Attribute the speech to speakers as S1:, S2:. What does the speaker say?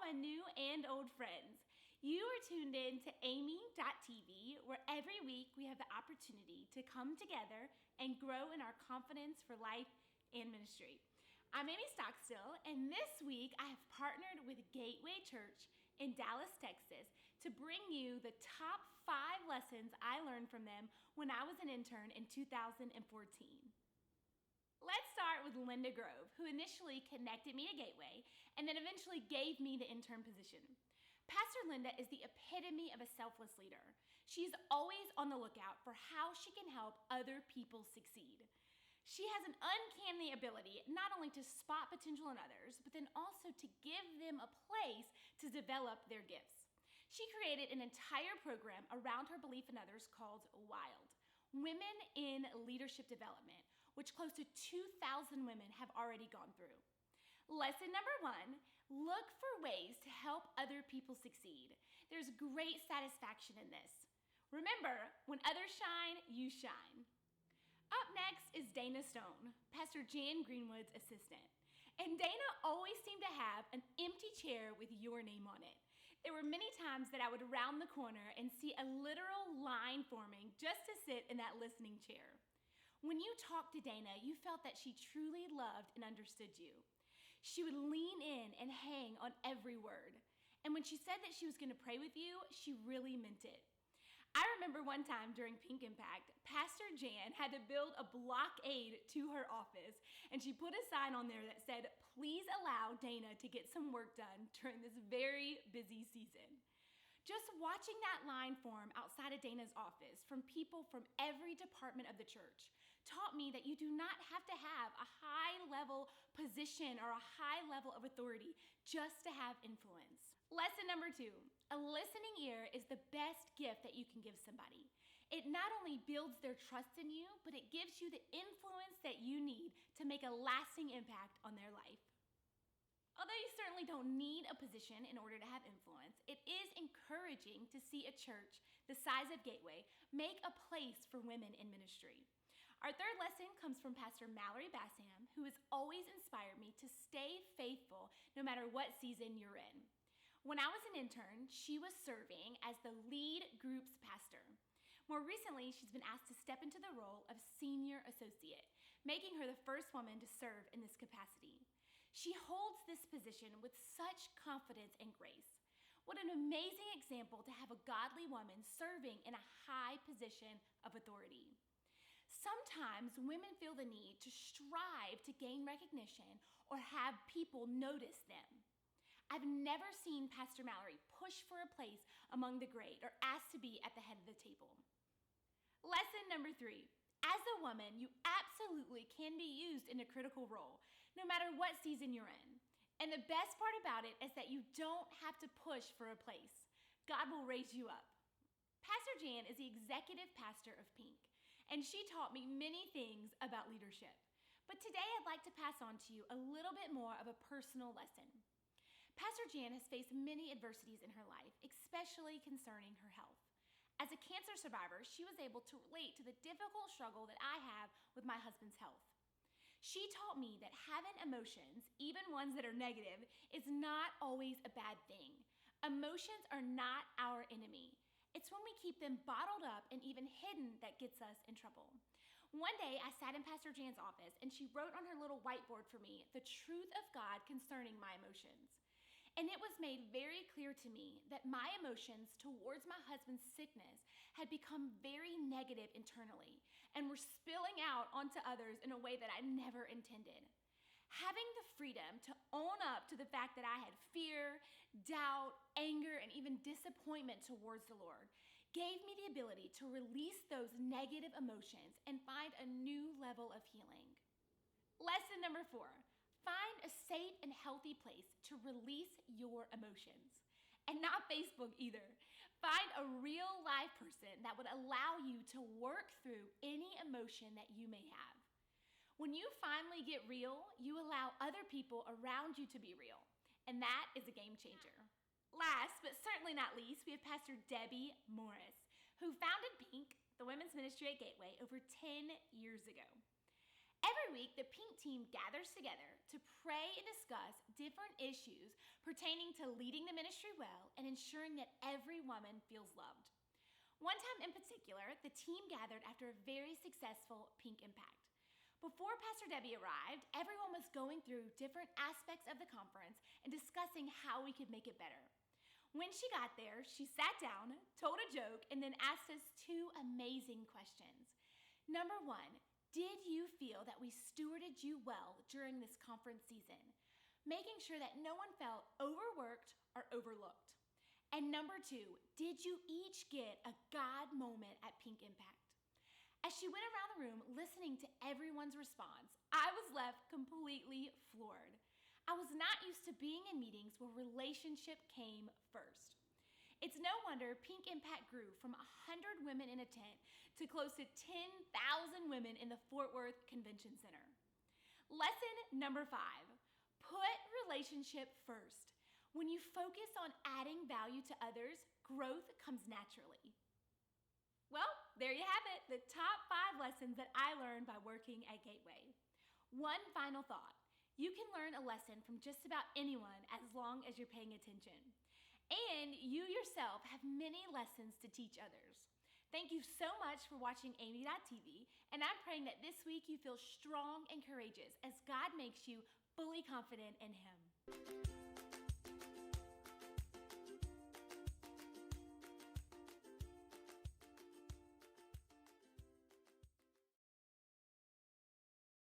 S1: my new and old friends. You are tuned in to Amy.tv, where every week we have the opportunity to come together and grow in our confidence for life and ministry. I'm Amy Stockstill, and this week I have partnered with Gateway Church in Dallas, Texas, to bring you the top 5 lessons I learned from them when I was an intern in 2014. Let's start with Linda Grove, who initially connected me to Gateway and then eventually gave me the intern position. Pastor Linda is the epitome of a selfless leader. She's always on the lookout for how she can help other people succeed. She has an uncanny ability not only to spot potential in others, but then also to give them a place to develop their gifts. She created an entire program around her belief in others called WILD, Women in Leadership Development, which close to 2,000 women have already gone through. Lesson number 1, look for ways to help other people succeed. There's great satisfaction in this. Remember, when others shine, you shine. Up next is Dana Stone, Pastor Jan Greenwood's assistant. And Dana always seemed to have an empty chair with your name on it. There were many times that I would round the corner and see a literal line forming just to sit in that listening chair. When you talked to Dana, you felt that she truly loved and understood you. She would lean in and hang on every word. And when she said that she was going to pray with you, she really meant it. I remember one time during Pink Impact, Pastor Jan had to build a blockade to her office, and she put a sign on there that said, "Please allow Dana to get some work done during this very busy season." Just watching that line form outside of Dana's office from people from every department of the church taught me that you do not have to have a high-level position or a high level of authority just to have influence. Lesson number 2, a listening ear is the best gift that you can give somebody. It not only builds their trust in you, but it gives you the influence that you need to make a lasting impact on their life. Although you certainly don't need a position in order to have influence, it is encouraging to see a church the size of Gateway make a place for women in ministry. Our third lesson comes from Pastor Mallory Bassem, who has always inspired me to stay faithful no matter what season you're in. When I was an intern, she was serving as the lead group's pastor. More recently, she's been asked to step into the role of senior associate, making her the first woman to serve in this capacity. She holds this position with such confidence and grace. What an amazing example to have a godly woman serving in a high position of authority. Sometimes women feel the need to strive to gain recognition or have people notice them. I've never seen Pastor Mallory push for a place among the great or ask to be at the head of the table. Lesson number 3. As a woman, you absolutely can be used in a critical role, no matter what season you're in. And the best part about it is that you don't have to push for a place. God will raise you up. Pastor Jan is the executive pastor of Pink, and she taught me many things about leadership. But today I'd like to pass on to you a little bit more of a personal lesson. Pastor Jan has faced many adversities in her life, especially concerning her health. As a cancer survivor, she was able to relate to the difficult struggle that I have with my husband's health. She taught me that having emotions, even ones that are negative, is not always a bad thing. Emotions are not our enemy. It's when we keep them bottled up and even hidden that gets us in trouble. One day, I sat in Pastor Jan's office and she wrote on her little whiteboard for me the truth of God concerning my emotions. And it was made very clear to me that my emotions towards my husband's sickness had become very negative internally and were spilling out onto others in a way that I never intended. Having the freedom to own up to the fact that I had fear, doubt, anger, and even disappointment towards the Lord gave me the ability to release those negative emotions and find a new level of healing. Lesson number 4. Find a safe and healthy place to release your emotions. And not Facebook either. Find a real life person that would allow you to work through any emotion that you may have. When you finally get real, you allow other people around you to be real. And that is a game changer. Last, but certainly not least, we have Pastor Debbie Morris, who founded Pink, the women's ministry at Gateway, over 10 years ago. Ever Every week, the Pink team gathers together to pray and discuss different issues pertaining to leading the ministry well and ensuring that every woman feels loved. One time in particular, the team gathered after a very successful Pink Impact. Before Pastor Debbie arrived, everyone was going through different aspects of the conference and discussing how we could make it better. When she got there, she sat down, told a joke, and then asked us two amazing questions. Number one, did you feel that we stewarded you well during this conference season, making sure that no one felt overworked or overlooked? And number two, did you each get a God moment at Pink Impact? As she went around the room listening to everyone's response, I was left completely floored. I was not used to being in meetings where relationship came first. It's no wonder Pink Impact grew from 100 women in a tent to close to 10,000 women in the Fort Worth Convention Center. Lesson number 5, put relationship first. When you focus on adding value to others, growth comes naturally. Well, there you have it, the top 5 lessons that I learned by working at Gateway. One final thought. You can learn a lesson from just about anyone as long as you're paying attention. And you yourself have many lessons to teach others. Thank you so much for watching Amy.tv, and I'm praying that this week you feel strong and courageous as God makes you fully confident in Him.